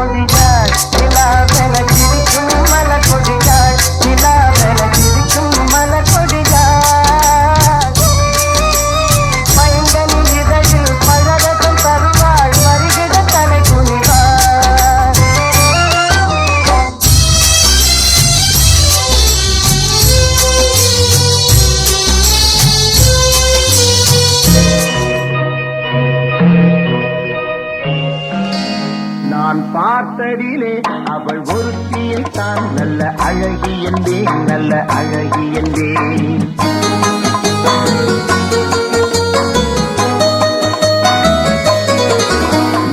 கொடியாள் நிலா மேல சிரிக்கும் மல கொடியாள் நிலா மேல சிரிக்கும் மல கொடியாள் பைங்கனின் இதழில் பழரசம் தருவாள் வருகிற தலை குனிவாள் நான் பார்த்ததிலே அவள் ஒருத்தியை தான் நல்ல அழகி என்பேன் நல்ல அழகி என்பேன்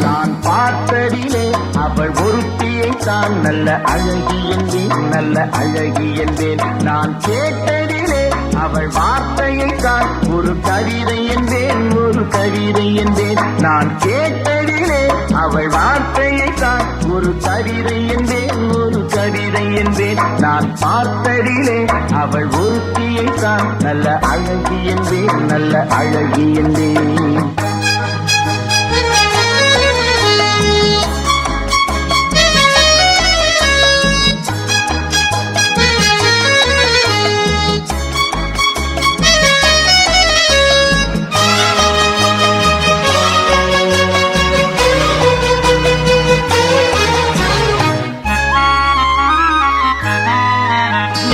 நான் பார்த்ததிலே அவள் ஒருத்தியை தான் நல்ல அழகி என்பேன் நல்ல அழகி என்பேன் நான் கேட்டதிலே அவள் வார்த்தையை தான் ஒரு கவிதை என்பேன் ஒரு கவிதை என்பேன் நான் கேட்டதிலே அவள் வார்த்தையை தான் ஒரு கவிதை என்பேன் ஒரு கவிதை என்பேன் நான் பார்த்ததிலே அவள் ஒருத்தியை தான் நல்ல அழகி என்பேன் நல்ல அழகி என்பேன்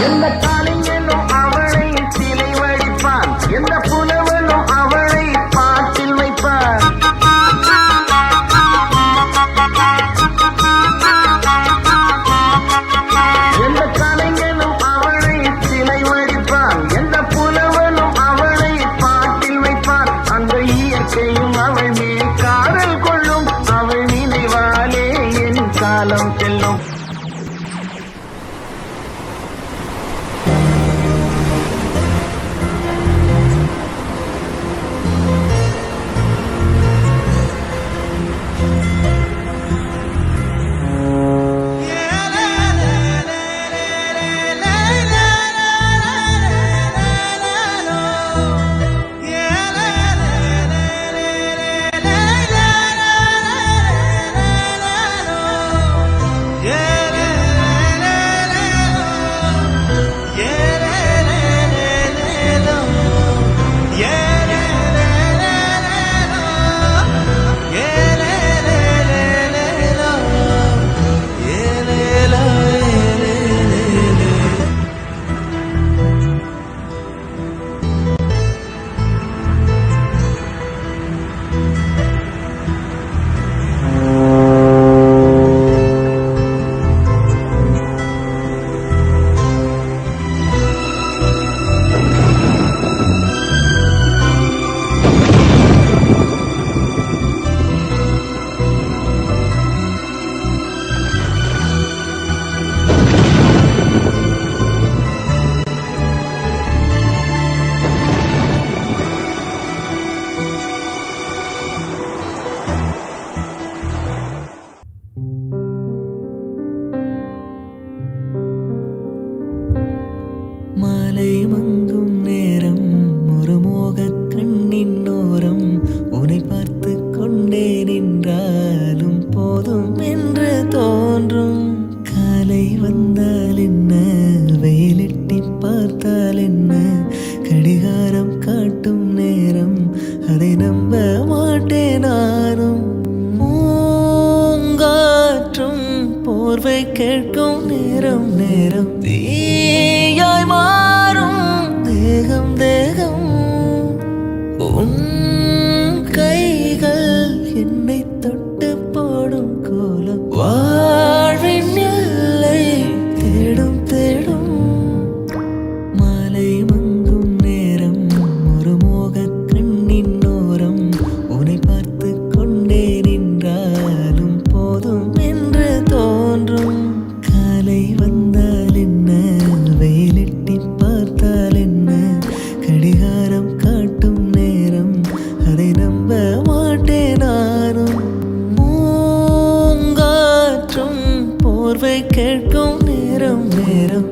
எந்த காலைஞனும் அவளை சிலை வடிப்பான் எந்த புலவனும் அவளை பாட்டில் வைப்பான் எந்த காலைஞனும் அவளை சிலை வடிப்பான் எந்த புலவனும் அவளை பாட்டில் வைப்பான் அந்த இயற்கையும் அவள் மேல் காதல் கொள்ளும் அவள் நினைவாலே என் காலம் செல்லும் மாலை மங்கும் நேரம் ஒரு மோகக் கண்ணின் ஓரம் உன்னை பார்த்து கொண்டே நின்றாலும் போதும் என்று தோன்றும் காலை வந்தால் என்ன வெயிலிட்டி பார்த்தால் என்ன கடிகாரம் காட்டும் நேரம் அதை நம்ப மாட்டேன் நானும் பூங்காற்றும் போர்வை கேட்கும் நேரம் நேரம் தீயாய் மாறும் தேகம் தேகம் உன் கைகள் என்னை தொட்டு போடும் கோலம் வாழ்வின் எல்லை தேடும் தேடும் மாலை மங்கும் நேரம் ஒரு மோகக் கண்ணின் ஓரம் உன்னை பார்த்து கொண்டே நின்றாலும் போதும் என்று தோன்றும் காலை வந்தால் என்ன வெயிலிட்டி பார்த்தால் என்ன கடிகாரம் காட்டும் நேரம் அதை நம்ப மாட்டேன் நானும் பூங்காற்றும் போர்வை கேட்கும் நேரம் நேரம்